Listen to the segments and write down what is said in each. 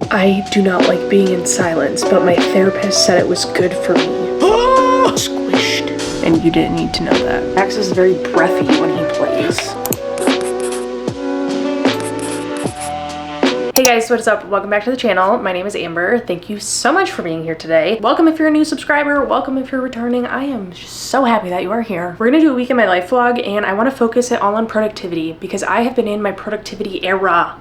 I do not like being in silence, but my therapist said it was good for me. Squished. And you didn't need to know that. Max is very breathy when he plays. Hey guys, what is up? Welcome back to the channel. My name is Amber. Thank you so much for being here today. Welcome if you're a new subscriber. Welcome if you're returning. I am so happy that you are here. We're gonna do a week in my life vlog, and I want to focus it all on productivity because I have been in my productivity era.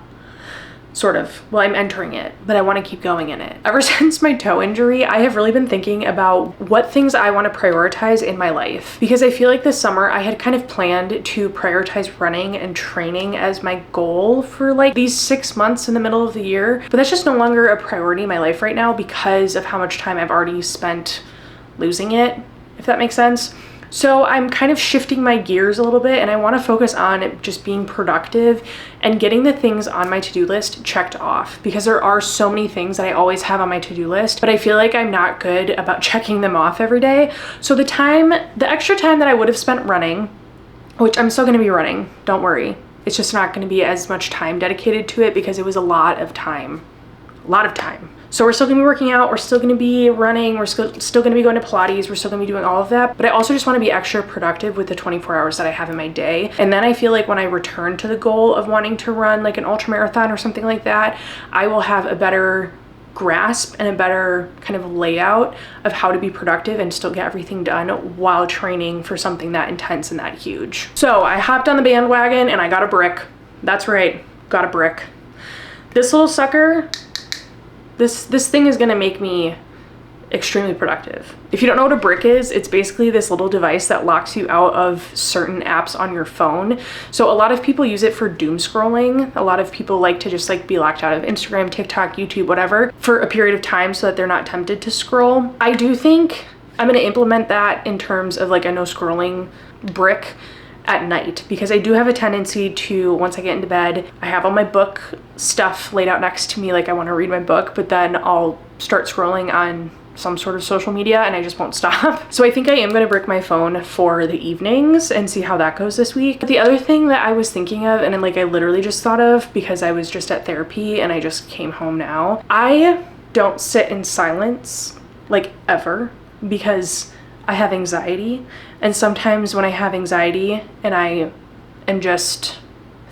Sort of. Well, I'm entering it, but I want to keep going in it. Ever since my toe injury, I have really been thinking about what things I want to prioritize in my life, because I feel like this summer I had kind of planned to prioritize running and training as my goal for like these 6 months in the middle of the year, but that's just no longer a priority in my life right now because of how much time I've already spent losing it, if that makes sense. So I'm kind of shifting my gears a little bit, and I want to focus on just being productive and getting the things on my to-do list checked off, because there are so many things that I always have on my to-do list, but I feel like I'm not good about checking them off every day. So the extra time that I would have spent running, which I'm still going to be running, don't worry. It's just not going to be as much time dedicated to it because it was a lot of time. So we're still gonna be working out, we're still gonna be running, we're still gonna be going to Pilates, we're still gonna be doing all of that. But I also just wanna be extra productive with the 24 hours that I have in my day. And then I feel like when I return to the goal of wanting to run like an ultra marathon or something like that, I will have a better grasp and a better kind of layout of how to be productive and still get everything done while training for something that intense and that huge. So I hopped on the bandwagon and I got a brick. That's right, got a brick. This little sucker, this thing is gonna make me extremely productive. If you don't know what a brick is, it's basically this little device that locks you out of certain apps on your phone. So a lot of people use it for doom scrolling. A lot of people like to just like be locked out of Instagram, TikTok, YouTube, whatever, for a period of time so that they're not tempted to scroll. I do think I'm gonna implement that in terms of like a no scrolling brick at night, because I do have a tendency to, once I get into bed, I have all my book stuff laid out next to me, like I want to read my book, but then I'll start scrolling on some sort of social media and I just won't stop. So I think I am going to brick my phone for the evenings and see how that goes this week. But the other thing that I was thinking of, and like I literally just thought of because I was just at therapy and I just came home now, I don't sit in silence like ever because I have anxiety, and sometimes when I have anxiety and I am just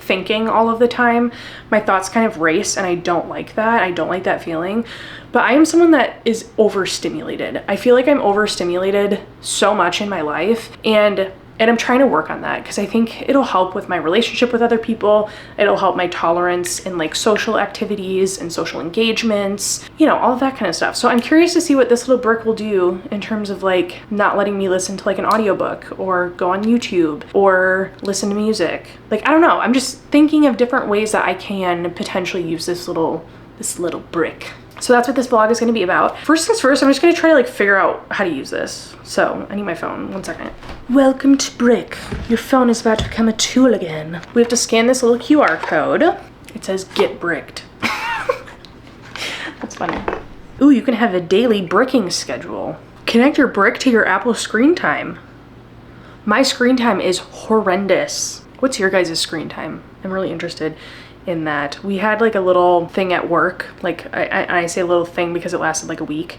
thinking all of the time, my thoughts kind of race, and I don't like that. I don't like that feeling. But I am someone that is overstimulated. I feel like I'm overstimulated so much in my life, and I'm trying to work on that because I think it'll help with my relationship with other people. It'll help my tolerance in like social activities and social engagements, you know, all of that kind of stuff. So I'm curious to see what this little brick will do in terms of like not letting me listen to like an audiobook or go on YouTube or listen to music. Like, I don't know. I'm just thinking of different ways that I can potentially use this little brick. So that's what this vlog is going to be about. First things first, I'm just going to try to like figure out how to use this. So I need my phone. 1 second. Welcome to Brick. Your phone is about to become a tool again. We have to scan this little QR code. It says get bricked. That's funny. Ooh, you can have a daily bricking schedule. Connect your brick to your Apple screen time. My screen time is horrendous. What's your guys' screen time? I'm really interested in that. We had like a little thing at work, like I say a little thing because it lasted like a week,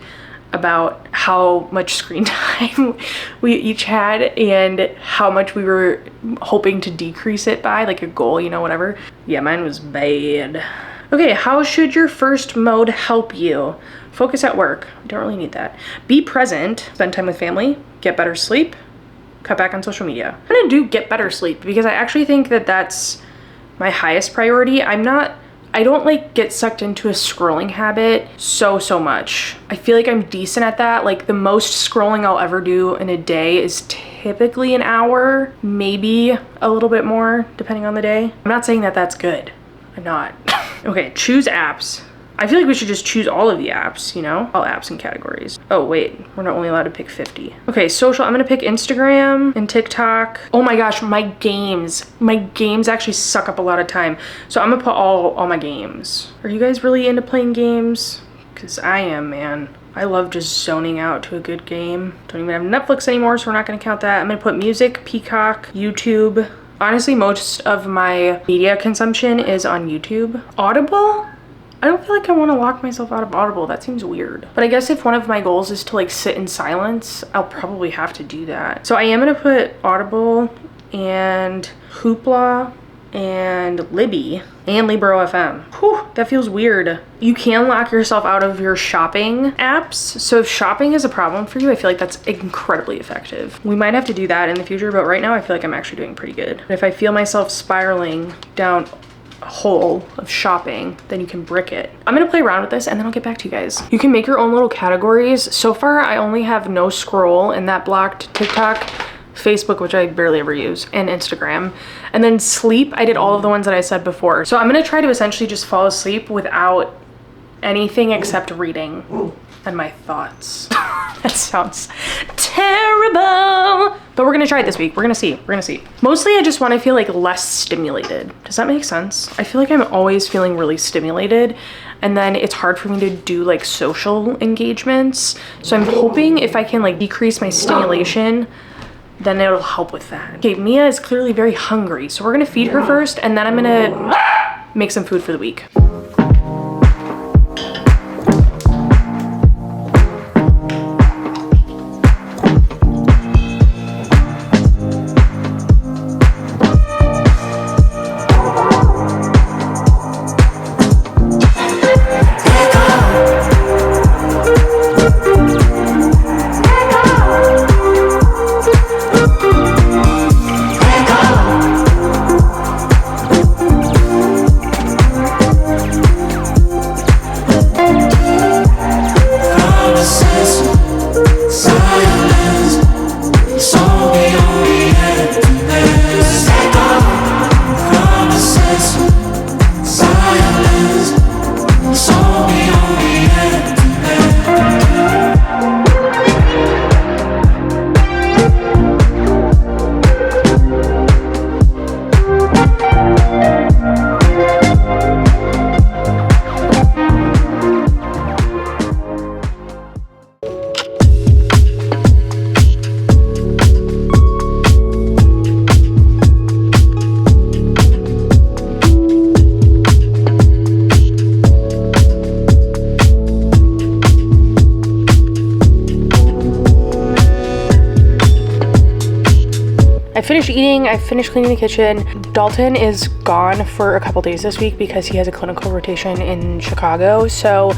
about how much screen time we each had and how much we were hoping to decrease it by, like a goal, you know, whatever. Yeah, mine was bad. Okay, how should your first mode help you? Focus at work. Don't really need that. Be present, spend time with family, get better sleep, cut back on social media. I'm gonna do get better sleep because I actually think that that's my highest priority. I don't like get sucked into a scrolling habit so much. I feel like I'm decent at that. Like the most scrolling I'll ever do in a day is typically an hour, maybe a little bit more depending on the day. I'm not saying that that's good. I'm not. Okay, choose apps. I feel like we should just choose all of the apps, you know? All apps and categories. Oh wait, we're not only allowed to pick 50. Okay, social, I'm gonna pick Instagram and TikTok. Oh my gosh, my games actually suck up a lot of time. So I'm gonna put all my games. Are you guys really into playing games? Cause I am, man. I love just zoning out to a good game. Don't even have Netflix anymore, so we're not gonna count that. I'm gonna put music, Peacock, YouTube. Honestly, most of my media consumption is on YouTube. Audible? I don't feel like I want to lock myself out of Audible. That seems weird. But I guess if one of my goals is to like sit in silence, I'll probably have to do that. So I am gonna put Audible and Hoopla and Libby and Libro FM. Whew, that feels weird. You can lock yourself out of your shopping apps. So if shopping is a problem for you, I feel like that's incredibly effective. We might have to do that in the future, but right now I feel like I'm actually doing pretty good. If I feel myself spiraling down a hole of shopping, then you can brick it. I'm gonna play around with this and then I'll get back to you guys. You can make your own little categories. So far, I only have no scroll and that blocked TikTok, Facebook, which I barely ever use, and Instagram. And then sleep, I did all of the ones that I said before. So I'm gonna try to essentially just fall asleep without anything except reading and my thoughts. That sounds terrible. But we're gonna try it this week. We're gonna see. Mostly I just wanna feel like less stimulated. Does that make sense? I feel like I'm always feeling really stimulated, and then it's hard for me to do like social engagements. So I'm hoping if I can like decrease my stimulation, then it'll help with that. Okay, Mia is clearly very hungry, so we're gonna feed her first, and then I'm gonna make some food for the week. I finished eating, I finished cleaning the kitchen. Dalton is gone for a couple days this week because he has a clinical rotation in Chicago. So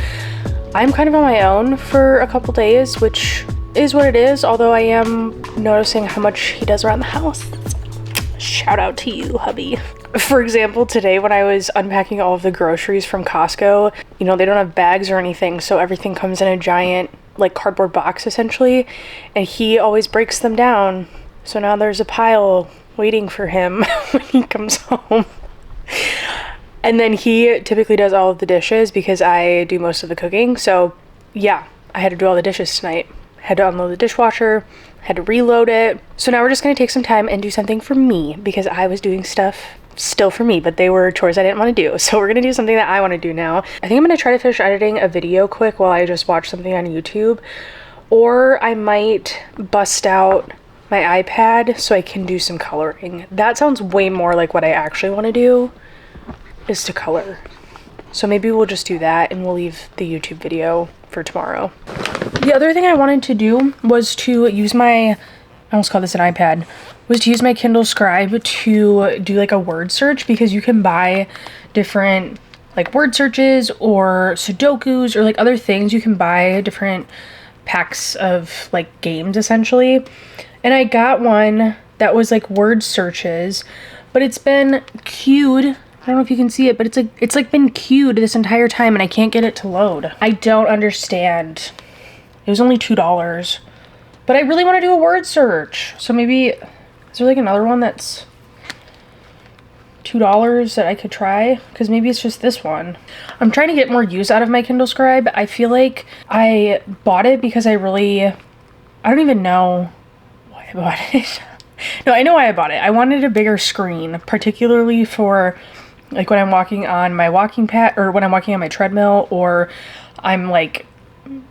I'm kind of on my own for a couple days, which is what it is. Although I am noticing how much he does around the house. Shout out to you, hubby. For example, today when I was unpacking all of the groceries from Costco, you know, they don't have bags or anything. So everything comes in a giant like cardboard box essentially. And he always breaks them down. So now there's a pile waiting for him when he comes home. And then he typically does all of the dishes because I do most of the cooking. So yeah, I had to do all the dishes tonight. Had to unload the dishwasher, had to reload it. So now we're just gonna take some time and do something for me because I was doing stuff still for me, but they were chores I didn't want to do. So we're gonna do something that I want to do now. I think I'm gonna try to finish editing a video quick while I just watch something on YouTube. Or I might bust out my iPad so I can do some coloring. That sounds way more like what I actually want to do, is to color. So maybe we'll just do that and we'll leave the YouTube video for tomorrow. The other thing I wanted to do was to use my, I almost called this an iPad, was to use my Kindle Scribe to do like a word search, because you can buy different like word searches or Sudokus or like other things. You can buy different packs of like games essentially. And I got one that was like word searches, but it's been queued. I don't know if you can see it, but it's like been queued this entire time and I can't get it to load. I don't understand. It was only $2, but I really want to do a word search. So maybe, is there like another one that's $2 that I could try? Because maybe it's just this one. I'm trying to get more use out of my Kindle Scribe. I feel like I bought it because I don't even know why I bought it. No, I know why I bought it. I wanted a bigger screen, particularly for like when I'm walking on my walking pad or when I'm walking on my treadmill, or I'm like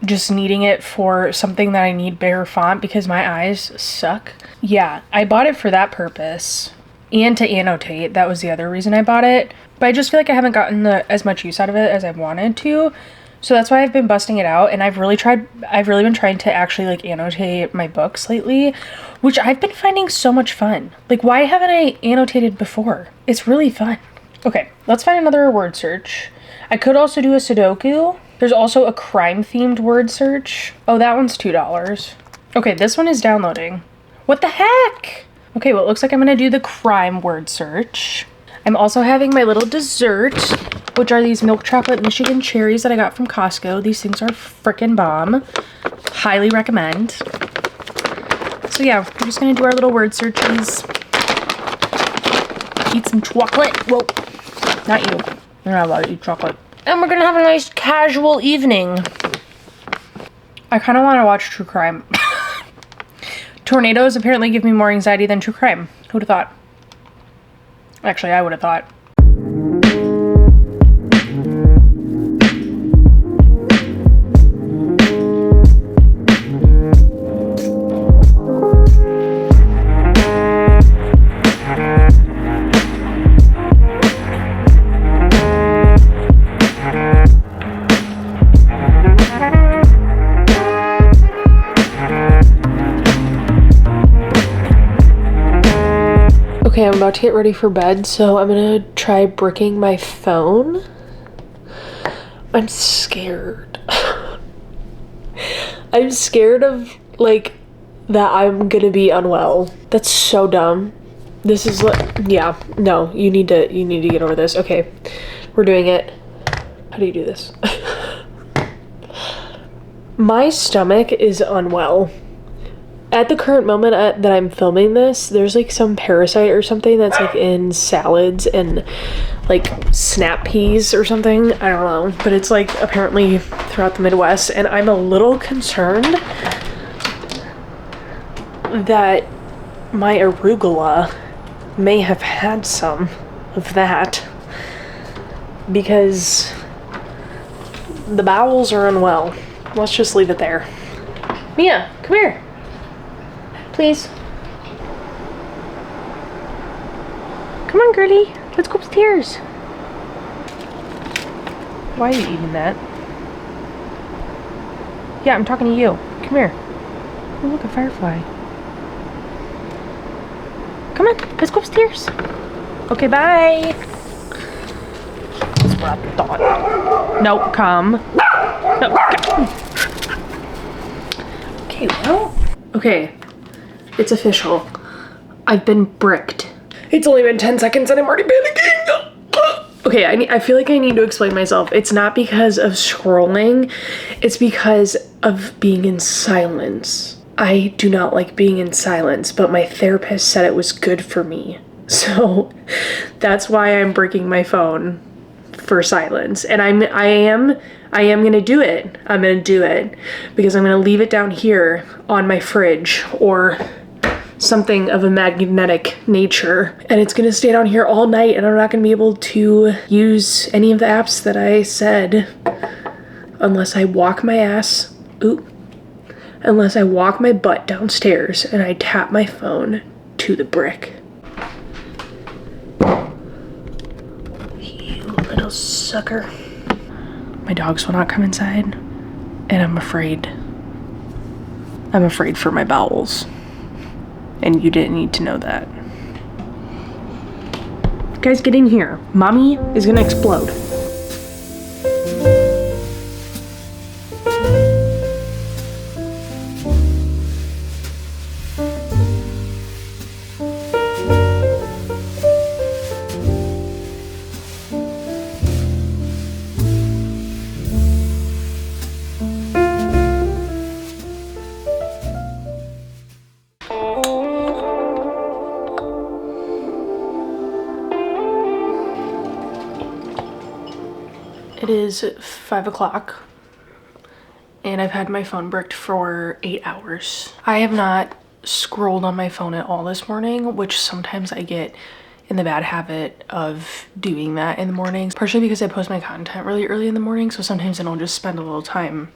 just needing it for something that I need bigger font because my eyes suck. Yeah, I bought it for that purpose. and to annotate. That was the other reason I bought it. But I just feel like I haven't gotten as much use out of it as I wanted to. So that's why I've been busting it out, and I've really been trying to actually like annotate my books lately, which I've been finding so much fun. Like, why haven't I annotated before? It's really fun. Okay, let's find another word search. I could also do a Sudoku. There's also a crime-themed word search. Oh, that one's $2. Okay, this one is downloading. What the heck? Okay, well, it looks like I'm gonna do the crime word search. I'm also having my little dessert, which are these milk chocolate Michigan cherries that I got from Costco. These things are frickin' bomb. Highly recommend. So yeah, we're just gonna do our little word searches. Eat some chocolate. Whoa, not you. You're not allowed to eat chocolate. And we're gonna have a nice casual evening. I kind of want to watch true crime. Tornadoes apparently give me more anxiety than true crime. Who'd have thought? Actually, I would have thought. Okay, I'm about to get ready for bed, so I'm gonna try bricking my phone. I'm scared. I'm scared of, like, that I'm gonna be unwell. That's so dumb. This is yeah, no, you need to get over this. Okay, we're doing it. How do you do this? My stomach is unwell. At the current moment that I'm filming this, there's like some parasite or something that's like in salads and like snap peas or something. I don't know, but it's like apparently throughout the Midwest, and I'm a little concerned that my arugula may have had some of that because the bowels are unwell. Let's just leave it there. Mia, come here. Please. Come on, girlie. Let's go upstairs. Why are you eating that? Yeah, I'm talking to you. Come here. Oh, look, a firefly. Come on, let's go upstairs. Okay, bye. That's what I thought. Nope, come. No, come. Okay, well. Okay. It's official. I've been bricked. It's only been 10 seconds and I'm already panicking. Okay, I feel like I need to explain myself. It's not because of scrolling. It's because of being in silence. I do not like being in silence, but my therapist said it was good for me. So that's why I'm breaking my phone for silence. And I am gonna do it. I'm gonna do it because I'm gonna leave it down here on my fridge or something of a magnetic nature, and it's gonna stay down here all night, and I'm not gonna be able to use any of the apps that I said unless I walk my ass, unless I walk my butt downstairs and I tap my phone to the brick. You little sucker. My dogs will not come inside, and I'm afraid. I'm afraid for my bowels. And you didn't need to know that. Guys, get in here. Mommy is gonna explode. It is 5 o'clock and I've had my phone bricked for 8 hours. I have not scrolled on my phone at all this morning, which sometimes I get in the bad habit of doing that in the mornings, partially because I post my content really early in the morning, so sometimes I don't just spend a little time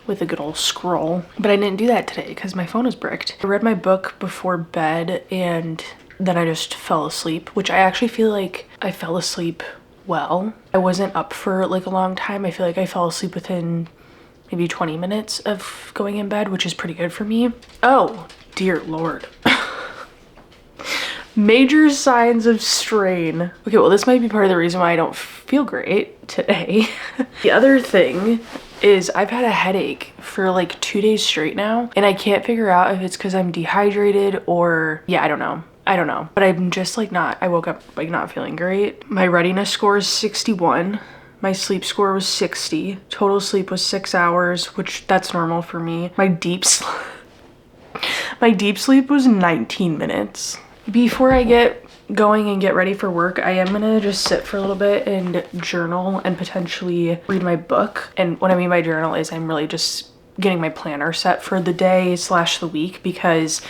with a good old scroll. But I didn't do that today because my phone is bricked. I read my book before bed and then I just fell asleep, which I actually feel like I fell asleep well. I wasn't up for like a long time. I feel like I fell asleep within maybe 20 minutes of going in bed, which is pretty good for me. Oh, dear Lord. Major signs of strain. Okay, well, this might be part of the reason why I don't feel great today. The other thing is I've had a headache for like 2 days straight now, and I can't figure out if it's because I'm dehydrated or, yeah, I don't know. But I'm just like I woke up like not feeling great. My readiness score is 61. My sleep score was 60. Total sleep was 6 hours, which that's normal for me. My deep sleep was 19 minutes. Before I get going and get ready for work, I am gonna just sit for a little bit and journal and potentially read my book. And what I mean by journal is I'm really just getting my planner set for the day / the week, because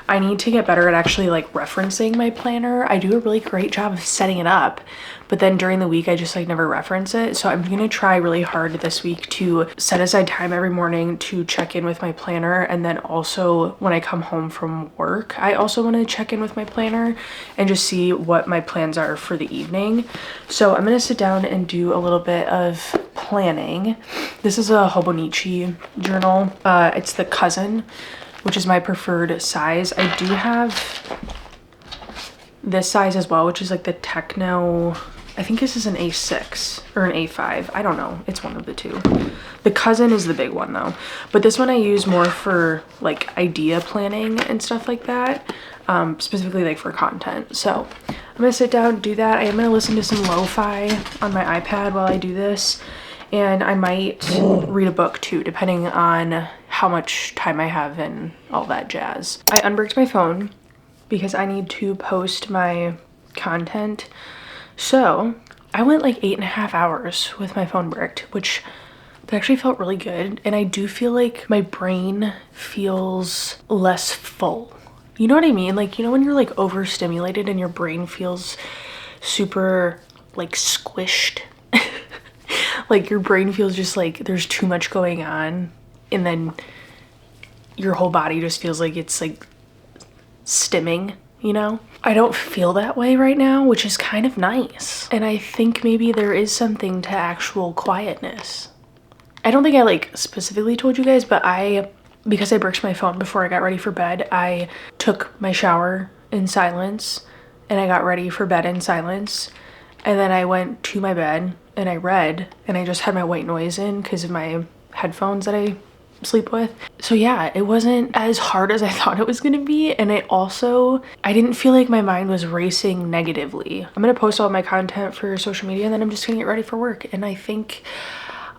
I need to get better at actually like referencing my planner. I do a really great job of setting it up, but then during the week I just like never reference it. So I'm gonna try really hard this week to set aside time every morning to check in with my planner, and then also when I come home from work I also want to check in with my planner and just see what my plans are for the evening. So I'm gonna sit down and do a little bit of planning. This is a Hobonichi journal. It's the Cousin, which is my preferred size. I do have this size as well, which is like the Techno. I think this is an A6 or an A5. I don't know. It's one of the two. The Cousin is the big one though. But this one I use more for like idea planning and stuff like that. Specifically like for content. So I'm gonna sit down and do that. I am gonna listen to some lo-fi on my iPad while I do this. And I might read a book too, depending on how much time I have and all that jazz. I unbricked my phone because I need to post my content. So I went like 8.5 hours with my phone bricked, which actually felt really good. And I do feel like my brain feels less full. You know what I mean? Like, you know when you're like overstimulated and your brain feels super like squished? Like your brain feels just like there's too much going on, and then your whole body just feels like it's like stimming, you know? I don't feel that way right now, which is kind of nice. And I think maybe there is something to actual quietness. I don't think I like specifically told you guys, but because I bricked my phone before I got ready for bed, I took my shower in silence and I got ready for bed in silence. And then I went to my bed and I read, and I just had my white noise in because of my headphones that I sleep with. So yeah, it wasn't as hard as I thought it was gonna be. And I didn't feel like my mind was racing negatively. I'm gonna post all my content for social media, and then I'm just gonna get ready for work. And I think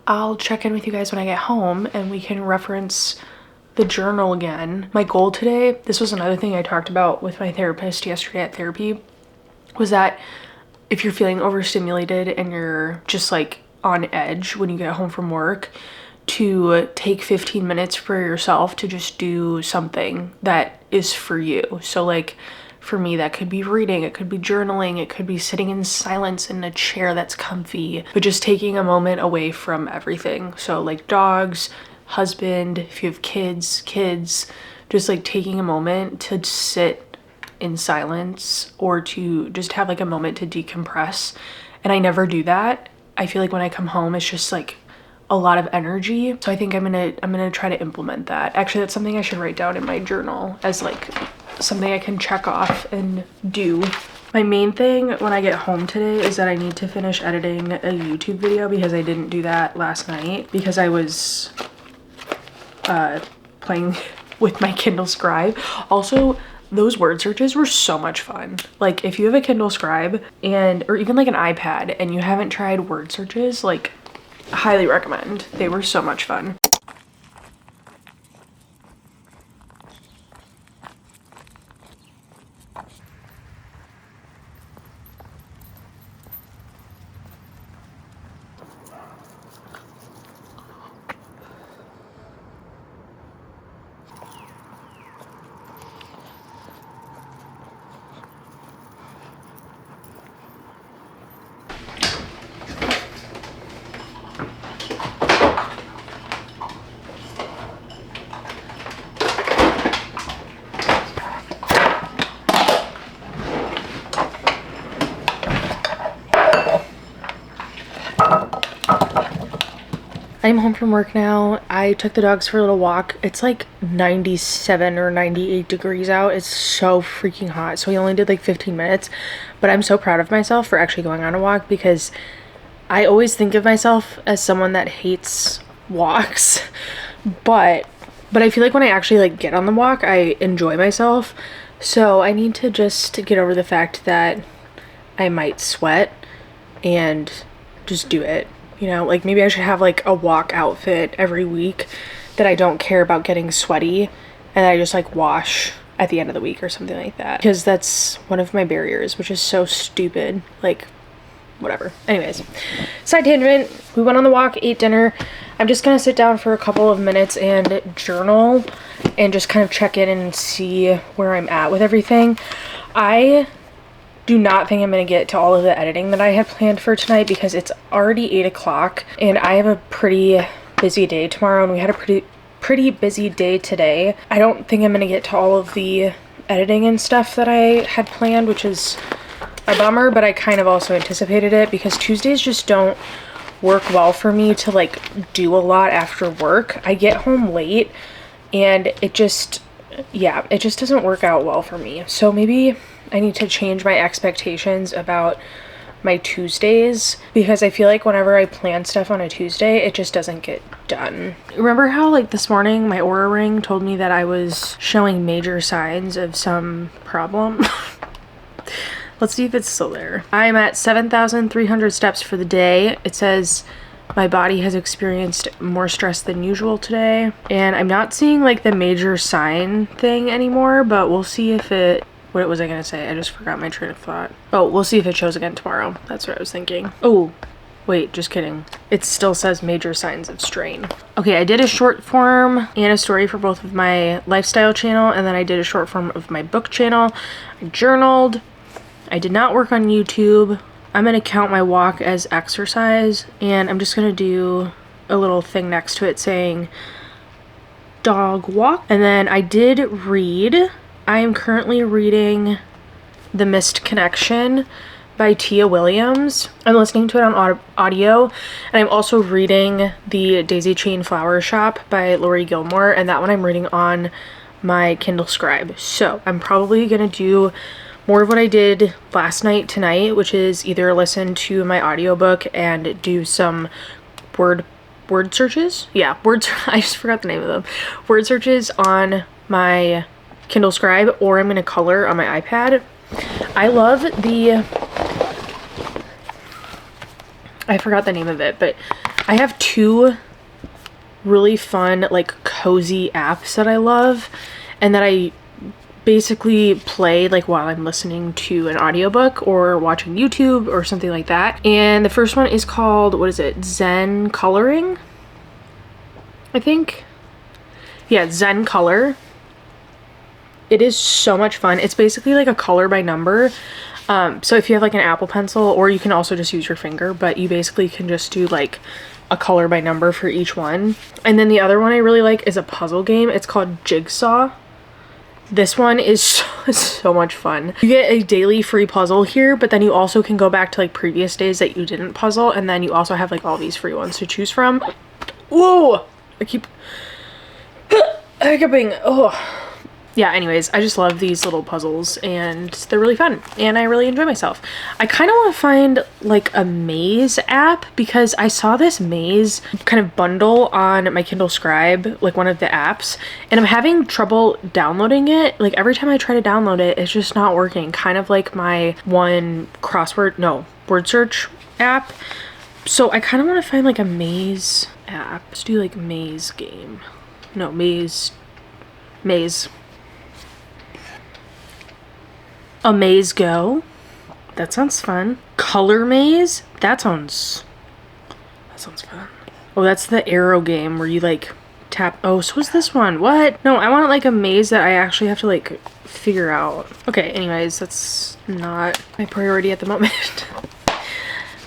I'll check in with you guys when I get home and we can reference the journal again. My goal today, this was another thing I talked about with my therapist yesterday at therapy, was that if you're feeling overstimulated and you're just like on edge when you get home from work, to take 15 minutes for yourself to just do something that is for you. So like for me, that could be reading, it could be journaling, it could be sitting in silence in a chair that's comfy, but just taking a moment away from everything. So like dogs, husband, if you have kids, just like taking a moment to sit in silence or to just have like a moment to decompress. And I never do that. I feel like when I come home, it's just like a lot of energy. So I think I'm gonna try to implement that. Actually, that's something I should write down in my journal as like something I can check off and do. My main thing when I get home today is that I need to finish editing a YouTube video, because I didn't do that last night because I was playing with my Kindle Scribe. Also, those word searches were so much fun. Like if you have a Kindle Scribe or even like an iPad and you haven't tried word searches, like highly recommend. They were so much fun. I'm home from work now. I took the dogs for a little walk. It's like 97 or 98 degrees out. It's so freaking hot. So we only did like 15 minutes, but I'm so proud of myself for actually going on a walk because I always think of myself as someone that hates walks, but I feel like when I actually like get on the walk, I enjoy myself. So I need to just get over the fact that I might sweat and just do it. You know, like maybe I should have like a walk outfit every week that I don't care about getting sweaty and I just like wash at the end of the week or something like that. Because that's one of my barriers, which is so stupid. Like, whatever. Anyways, side tangent. We went on the walk, ate dinner. I'm just gonna sit down for a couple of minutes and journal and just kind of check in and see where I'm at with everything. I do not think I'm gonna get to all of the editing that I had planned for tonight because it's already 8 o'clock and I have a pretty busy day tomorrow, and we had a pretty busy day today. I don't think I'm gonna get to all of the editing and stuff that I had planned, which is a bummer, but I kind of also anticipated it because Tuesdays just don't work well for me to like do a lot after work. I get home late and it just doesn't work out well for me. So maybe I need to change my expectations about my Tuesdays because I feel like whenever I plan stuff on a Tuesday, it just doesn't get done. Remember how like this morning my Oura ring told me that I was showing major signs of some problem? Let's see if it's still there. I'm at 7,300 steps for the day. It says my body has experienced more stress than usual today. And I'm not seeing like the major sign thing anymore, but we'll see if it... What was I gonna say? I just forgot my train of thought. Oh, we'll see if it shows again tomorrow. That's what I was thinking. Oh, wait, just kidding. It still says major signs of strain. Okay, I did a short form and a story for both of my lifestyle channel, and then I did a short form of my book channel. I journaled. I did not work on YouTube. I'm gonna count my walk as exercise, and I'm just gonna do a little thing next to it saying dog walk. And then I did read. I am currently reading The Missed Connection by Tia Williams. I'm listening to it on audio, and I'm also reading The Daisy Chain Flower Shop by Lori Gilmore, and that one I'm reading on my Kindle Scribe. So I'm probably gonna do more of what I did last night tonight, which is either listen to my audiobook and do some word searches. Yeah, I just forgot the name of them. Word searches on my Kindle Scribe, or I'm gonna color on my iPad. I forgot the name of it, but I have two really fun, like cozy apps that I love and that I basically play like while I'm listening to an audiobook or watching YouTube or something like that. And the first one is called, what is it? Zen Coloring, I think. Yeah, Zen Color. It is so much fun. It's basically like a color by number. So if you have like an Apple Pencil, or you can also just use your finger, but you basically can just do like a color by number for each one. And then the other one I really like is a puzzle game. It's called Jigsaw. This one is so much fun. You get a daily free puzzle here, but then you also can go back to like previous days that you didn't puzzle, and then you also have like all these free ones to choose from. Whoa! I keep hiccuping. Oh. Yeah, anyways, I just love these little puzzles and they're really fun and I really enjoy myself. I kind of want to find like a maze app because I saw this maze kind of bundle on my Kindle Scribe, like one of the apps, and I'm having trouble downloading it. Like every time I try to download it, it's just not working. Kind of like my word search app. So I kind of want to find like a maze app. Let's do like maze game. No, maze. A Maze Go. That sounds fun. Color Maze. That sounds fun. Oh, that's the arrow game where you like tap. Oh, so is this one? What? No, I want like a maze that I actually have to like figure out. Okay, anyways, that's not my priority at the moment.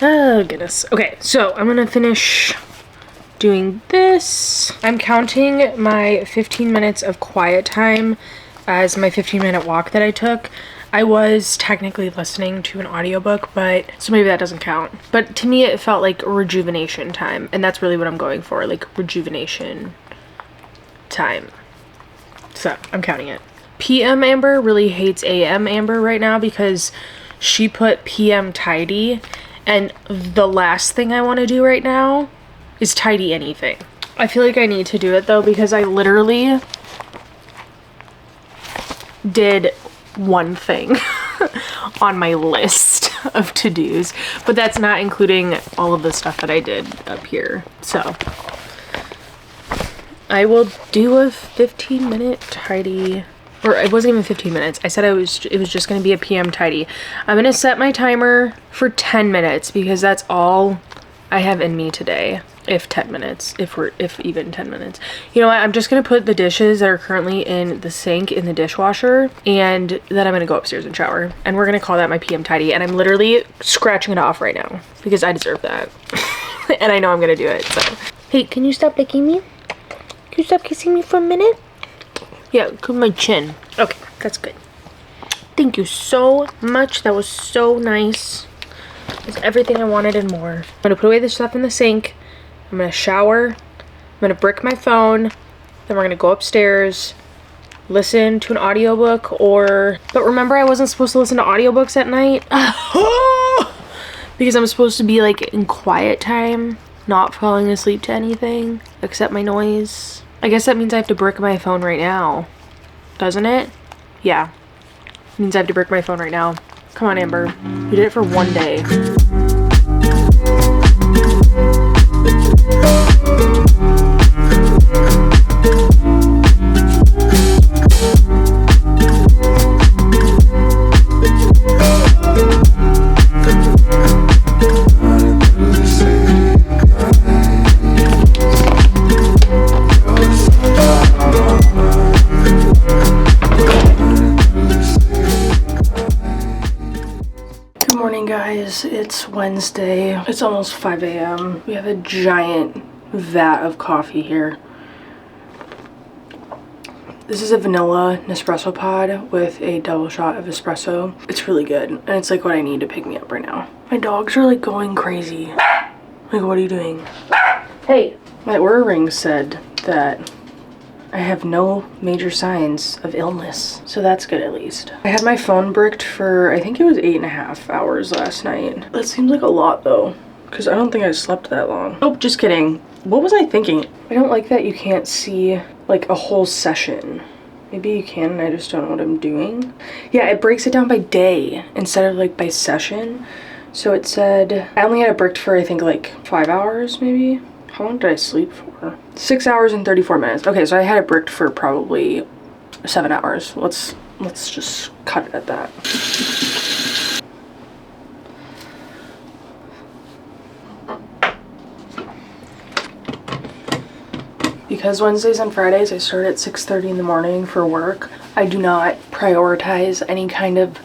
Oh, goodness. Okay, so I'm gonna finish doing this. I'm counting my 15 minutes of quiet time as my 15-minute walk that I took. I was technically listening to an audiobook, but so maybe that doesn't count. But to me, it felt like rejuvenation time, and that's really what I'm going for, like rejuvenation time. So I'm counting it. PM Amber really hates AM Amber right now because she put PM tidy, and the last thing I want to do right now is tidy anything. I feel like I need to do it though, because I literally did one thing on my list of to-dos, but that's not including all of the stuff that I did up here. So I will do a 15-minute tidy, or it wasn't even 15 minutes. I said it was just going to be a PM tidy. I'm going to set my timer for 10 minutes because that's all I have in me today. If 10 minutes, if even 10 minutes. You know what, I'm just gonna put the dishes that are currently in the sink in the dishwasher, and then I'm gonna go upstairs and shower, and we're gonna call that my PM tidy, and I'm literally scratching it off right now because I deserve that. And I know I'm gonna do it. So hey, can you stop licking me? Can you stop kissing me for a minute? Yeah, look my chin. Okay, that's good. Thank you so much. That was so nice. It's everything I wanted and more. I'm gonna put away the stuff in the sink. I'm gonna shower, I'm gonna brick my phone, then we're gonna go upstairs, listen to an audiobook, but remember I wasn't supposed to listen to audiobooks at night? Because I'm supposed to be like in quiet time, not falling asleep to anything except my noise. I guess that means I have to brick my phone right now, doesn't it? Yeah, it means I have to brick my phone right now. Come on, Amber, you did it for one day. Guys, it's Wednesday. It's almost 5 a.m. We have a giant vat of coffee here. This is a vanilla Nespresso pod with a double shot of espresso. It's really good, and it's like what I need to pick me up right now. My dogs are like going crazy. Like, what are you doing? Hey! My Oura ring said that I have no major signs of illness, so that's good at least. I had my phone bricked for, I think it was 8.5 hours last night. That seems like a lot though, because I don't think I slept that long. Oh, just kidding. What was I thinking? I don't like that you can't see like a whole session. Maybe you can and I just don't know what I'm doing. Yeah, it breaks it down by day instead of like by session. So it said, I only had it bricked for I think like 5 hours maybe. How long did I sleep for? 6 hours and 34 minutes. Okay, so I had it bricked for probably 7 hours. Let's just cut it at that. Because Wednesdays and Fridays I start at 6:30 in the morning for work, I do not prioritize any kind of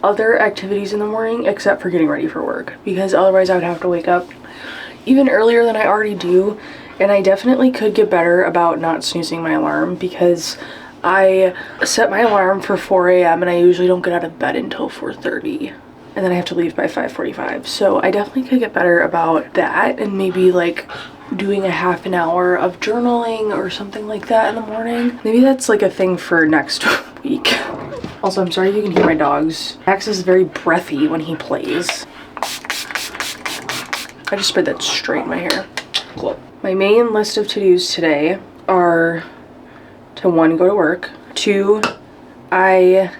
other activities in the morning except for getting ready for work, because otherwise I would have to wake up even earlier than I already do, and I definitely could get better about not snoozing my alarm, because I set my alarm for 4 a.m. and I usually don't get out of bed until 4:30, and then I have to leave by 5:45. So I definitely could get better about that, and maybe like doing a half an hour of journaling or something like that in the morning. Maybe that's like a thing for next week. Also, I'm sorry if you can hear my dogs. Max is very breathy when he plays. I just spread that straight in my hair. Cool. My main list of to-dos today are to 1, go to work. 2, I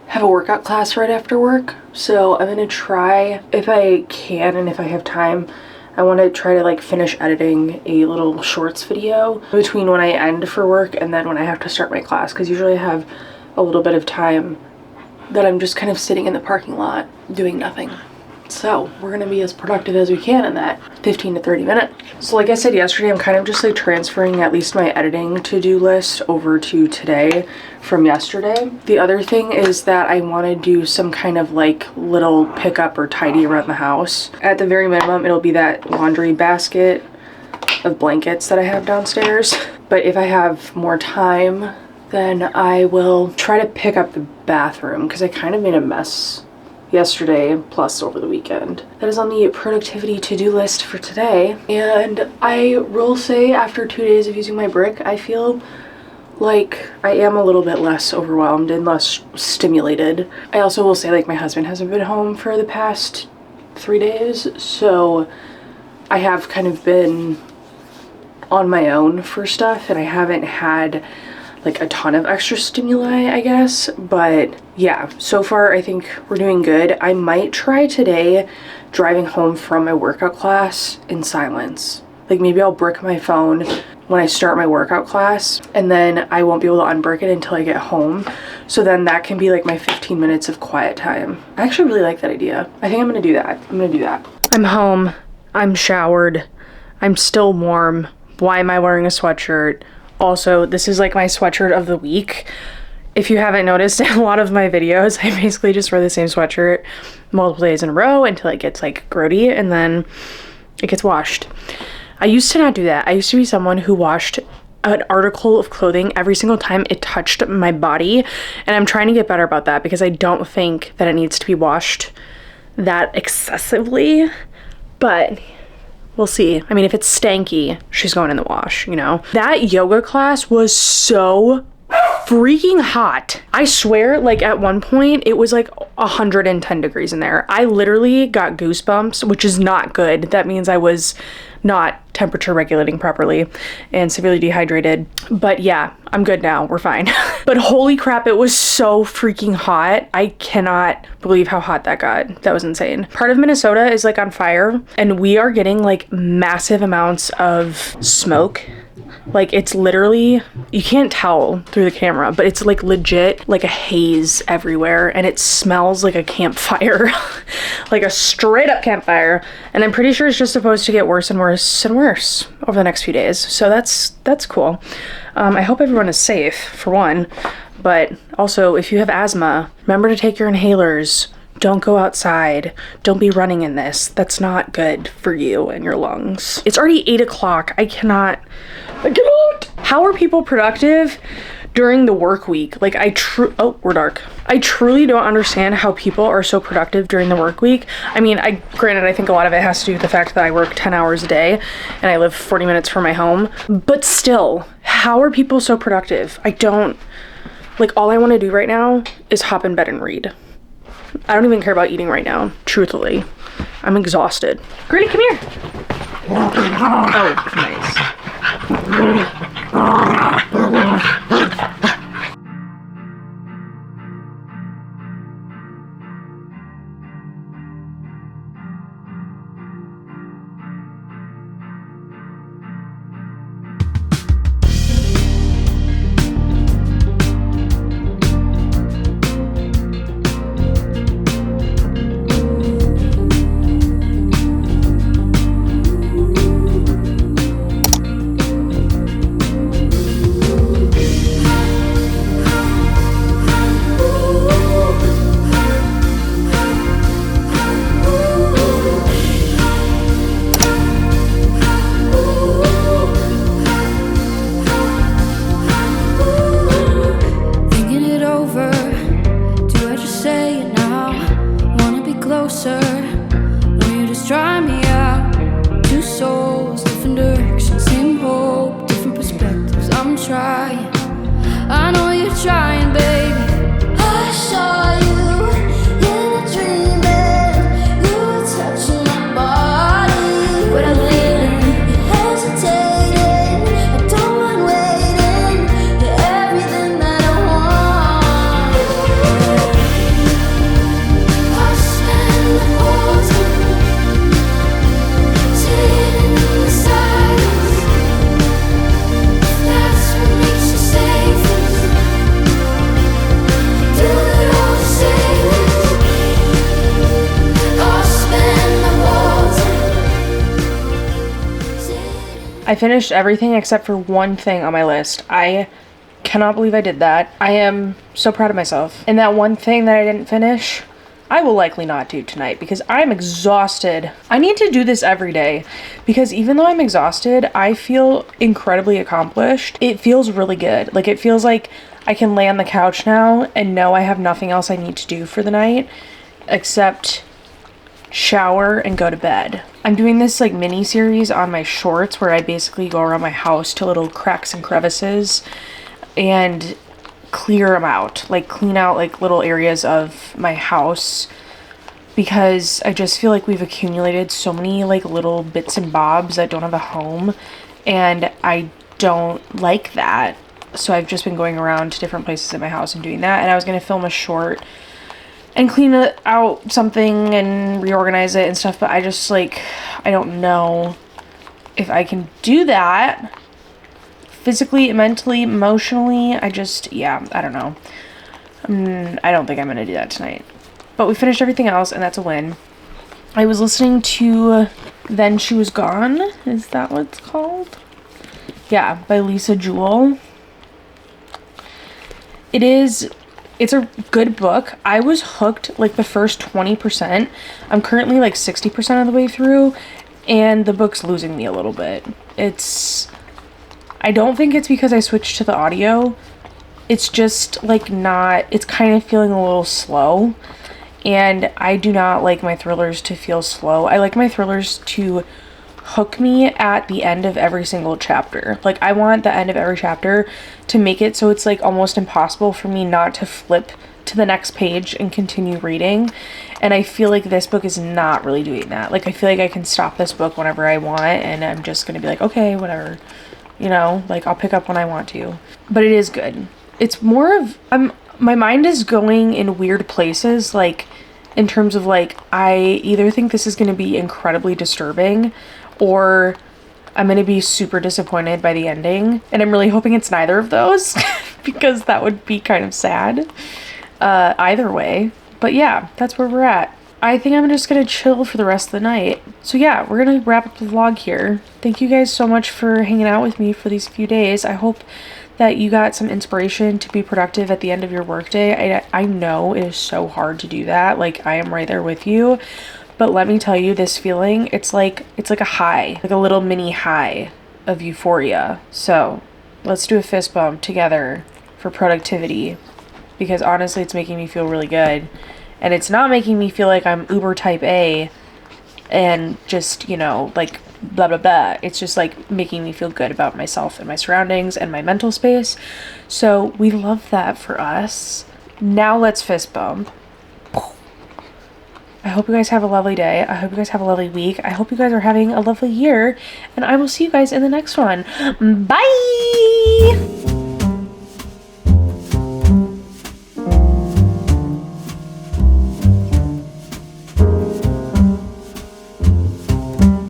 have a workout class right after work. So I'm gonna try, if I can and if I have time, I want to try to like finish editing a little shorts video between when I end for work and then when I have to start my class, because usually I have a little bit of time that I'm just kind of sitting in the parking lot doing nothing. So we're gonna be as productive as we can in that 15 to 30 minutes. So like I said yesterday, I'm kind of just like transferring at least my editing to-do list over to today from yesterday. The other thing is that I want to do some kind of like little pickup or tidy around the house. At the very minimum, it'll be that laundry basket of blankets that I have downstairs. But if I have more time then I will try to pick up the bathroom because I kind of made a mess yesterday plus over the weekend. That is on the productivity to-do list for today. And I will say after 2 days of using my brick, I feel like I am a little bit less overwhelmed and less stimulated. I also will say like my husband hasn't been home for the past 3 days, so I have kind of been on my own for stuff and I haven't had like a ton of extra stimuli, I guess. But yeah, so far I think we're doing good. I might try today driving home from my workout class in silence. Like maybe I'll brick my phone when I start my workout class and then I won't be able to unbrick it until I get home. So then that can be like my 15 minutes of quiet time. I actually really like that idea. I think I'm gonna do that. I'm home. I'm showered. I'm still warm. Why am I wearing a sweatshirt? Also, this is like my sweatshirt of the week. If you haven't noticed in a lot of my videos, I basically just wear the same sweatshirt multiple days in a row until it gets like grody and then it gets washed. I used to not do that. I used to be someone who washed an article of clothing every single time it touched my body, and I'm trying to get better about that because I don't think that it needs to be washed that excessively, but we'll see. I mean, if it's stanky, she's going in the wash, you know? That yoga class was so freaking hot. I swear, like at one point, it was like 110 degrees in there. I literally got goosebumps, which is not good. That means I was not temperature regulating properly and severely dehydrated. But yeah, I'm good now. We're fine. But holy crap, it was so freaking hot. I cannot believe how hot that got. That was insane. Part of Minnesota is like on fire and we are getting like massive amounts of smoke. Like it's literally, you can't tell through the camera, but it's like legit like a haze everywhere and it smells like a campfire, like a straight up campfire. And I'm pretty sure it's just supposed to get worse and worse and worse over the next few days. So that's cool. I hope everyone is safe for one, but also if you have asthma, remember to take your inhalers. Don't go outside. Don't be running in this. That's not good for you and your lungs. It's already 8 o'clock. I cannot. How are people productive during the work week? Like oh, we're dark. I truly don't understand how people are so productive during the work week. I mean, granted, I think a lot of it has to do with the fact that I work 10 hours a day and I live 40 minutes from my home, but still, how are people so productive? I don't, like, all I want to do right now is hop in bed and read. I don't even care about eating right now, truthfully. I'm exhausted. Granny, come here. Oh, nice. I finished everything except for one thing on my list. I cannot believe I did that. I am so proud of myself. And that one thing that I didn't finish, I will likely not do tonight because I'm exhausted. I need to do this every day because even though I'm exhausted, I feel incredibly accomplished. It feels really good. Like, it feels like I can lay on the couch now and know I have nothing else I need to do for the night except shower and go to bed. I'm doing this like mini series on my shorts where I basically go around my house to little cracks and crevices and clear them out, like clean out like little areas of my house, because I just feel like we've accumulated so many like little bits and bobs that don't have a home, and I don't like that. So I've just been going around to different places in my house and doing that, and I was going to film a short and clean it out something and reorganize it and stuff, but I just like, I don't know if I can do that physically, mentally, emotionally. I just, yeah, I don't know. I don't think I'm gonna do that tonight. But we finished everything else, and that's a win. I was listening to Then She Was Gone. Is that what it's called? Yeah, by Lisa Jewell. It's a good book. I was hooked like the first 20%. I'm currently like 60% of the way through, and the book's losing me a little bit. I don't think it's because I switched to the audio. It's just like it's kind of feeling a little slow, and I do not like my thrillers to feel slow. I like my thrillers to hook me at the end of every single chapter. Like, I want the end of every chapter to make it so it's like almost impossible for me not to flip to the next page and continue reading. And I feel like this book is not really doing that. Like, I feel like I can stop this book whenever I want, and I'm just gonna be like, okay, whatever, you know, like I'll pick up when I want to. But it is good. It's more of, my mind is going in weird places, like in terms of like, I either think this is going to be incredibly disturbing, or I'm going to be super disappointed by the ending. And I'm really hoping it's neither of those because that would be kind of sad either way. But yeah, that's where we're at. I think I'm just going to chill for the rest of the night. So yeah, we're going to wrap up the vlog here. Thank you guys so much for hanging out with me for these few days. I hope that you got some inspiration to be productive at the end of your workday. I know it is so hard to do that. Like, I am right there with you. But let me tell you, this feeling, it's like a high, like a little mini high of euphoria. So let's do a fist bump together for productivity, because honestly, it's making me feel really good. And it's not making me feel like I'm uber type A and just, you know, like blah, blah, blah. It's just like making me feel good about myself and my surroundings and my mental space. So we love that for us. Now let's fist bump. I hope you guys have a lovely day. I hope you guys have a lovely week. I hope you guys are having a lovely year, and I will see you guys in the next one. Bye!